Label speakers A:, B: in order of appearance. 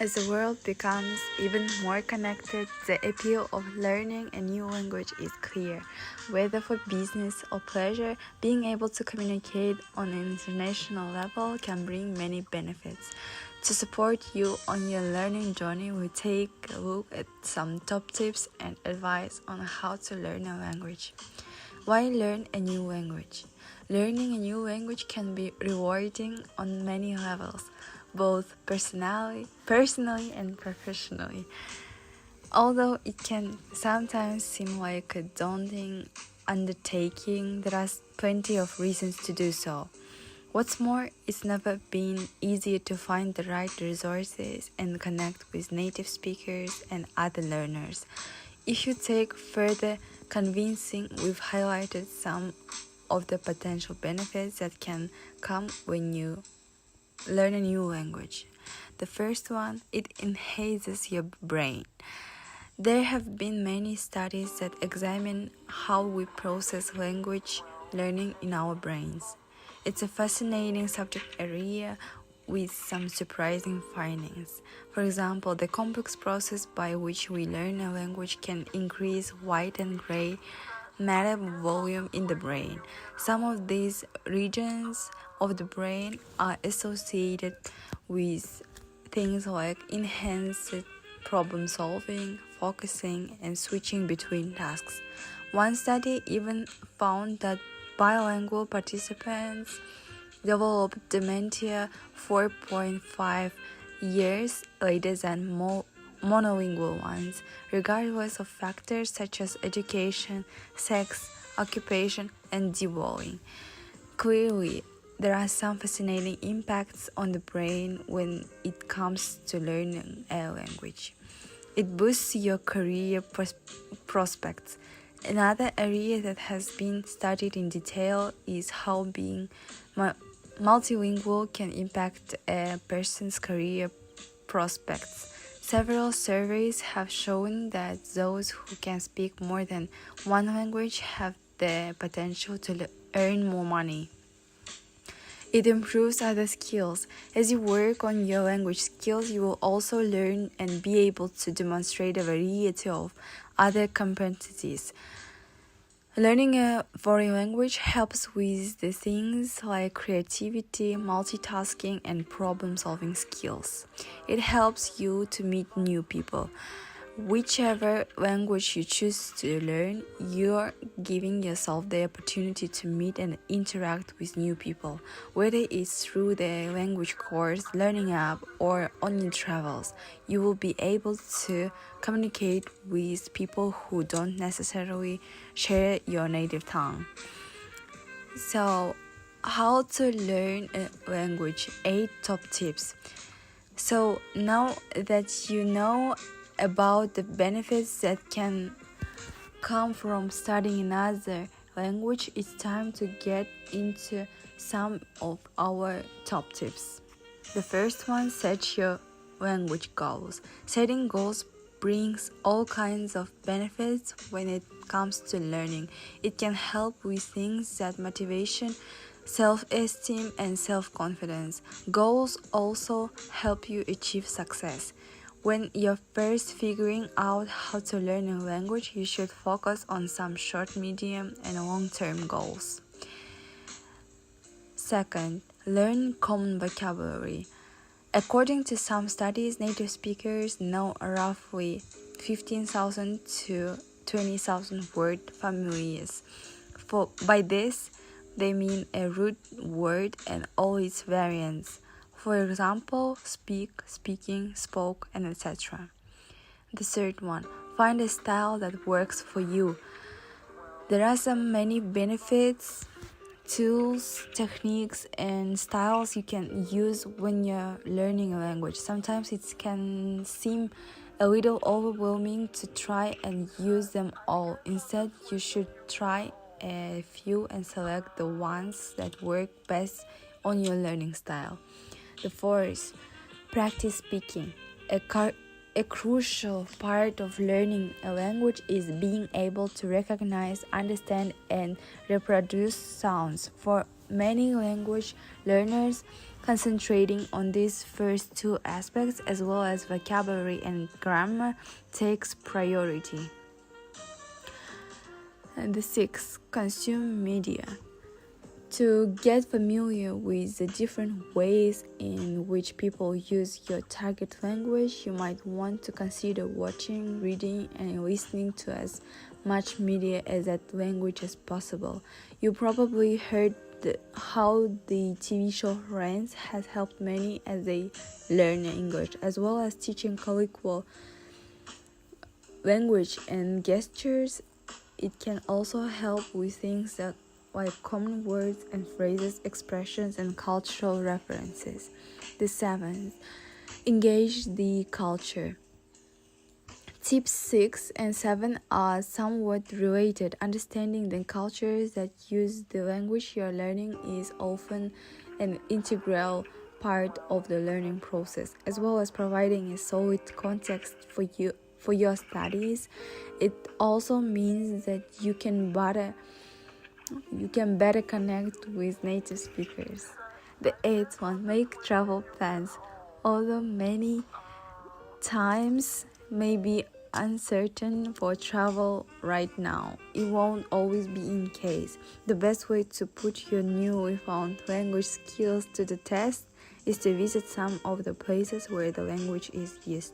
A: As the world becomes even more connected, the appeal of learning a new language is clear. Whether for business or pleasure, being able to communicate on an international level can bring many benefits. To support you on your learning journey, we take a look at some top tips and advice on how to learn a language. Why learn a new language? Learning a new language can be rewarding on many levels, both personally and professionally. Although it can sometimes seem like a daunting undertaking, there are plenty of reasons to do so. What's more, it's never been easier to find the right resources and connect with native speakers and other learners. If you take further convincing, we've highlighted some of the potential benefits that can come when you learn a new language. The first one, it enhances your brain. There have been many studies that examine how we process language learning in our brains. It's a fascinating subject area with some surprising findings. For example, the complex process by which we learn a language can increase white and gray matter volume in the brain. Some of these regions of the brain are associated with things like enhanced problem solving, focusing, and switching between tasks. One study even found that bilingual participants developed dementia 4.5 years later than monolingual ones, regardless of factors such as education, sex, occupation, and devolving. Clearly, there are some fascinating impacts on the brain when it comes to learning a language. It boosts your career prospects. Another area that has been studied in detail is how being multilingual can impact a person's career prospects. Several surveys have shown that those who can speak more than one language have the potential to earn more money. It improves other skills. As you work on your language skills, you will also learn and be able to demonstrate a variety of other competencies. Learning a foreign language helps with the things like creativity, multitasking, and problem-solving skills. It helps you to meet new people. Whichever language you choose to learn, you're giving yourself the opportunity to meet and interact with new people, whether it's through the language course, learning app, or on your travels. You will be able to communicate with people who don't necessarily share your native tongue. So, how to learn a language? 8 top tips. So, now that you know about the benefits that can come from studying another language, it's time to get into some of our top tips. The first one, set your language goals. Setting goals brings all kinds of benefits when it comes to learning. It can help with things that motivation, self-esteem, and self-confidence. Goals also help you achieve success. When you're first figuring out how to learn a language, you should focus on some short, medium, and long-term goals. Second, learn common vocabulary. According to some studies, native speakers know roughly 15,000 to 20,000 word familiars. By this, they mean a root word and all its variants. For example, speak, speaking, spoke, and etc. The third one, find a style that works for you. There are so many benefits, tools, techniques, and styles you can use when you're learning a language. Sometimes it can seem a little overwhelming to try and use them all. Instead, you should try a few and select the ones that work best on your learning style. The fourth, practice speaking. A crucial part of learning a language is being able to recognize, understand, and reproduce sounds. For many language learners concentrating on these first two aspects as well as vocabulary and grammar takes priority. And the sixth, consume media. To get familiar with the different ways in which people use your target language, you might want to consider watching, reading, and listening to as much media as that language as possible. You probably heard how the TV show Friends has helped many as they learn English, as well as teaching colloquial language and gestures. It can also help with things that like common words and phrases, expressions, and cultural references. The seventh, engage the culture. Tips 6 and 7 are somewhat related. Understanding the cultures that use the language you are learning is often an integral part of the learning process, as well as providing a solid context for your studies. It also means that you can better connect with native speakers. The eighth one, make travel plans. Although many times may be uncertain for travel right now, it won't always be in case. The best way to put your newly found language skills to the test is to visit some of the places where the language is used.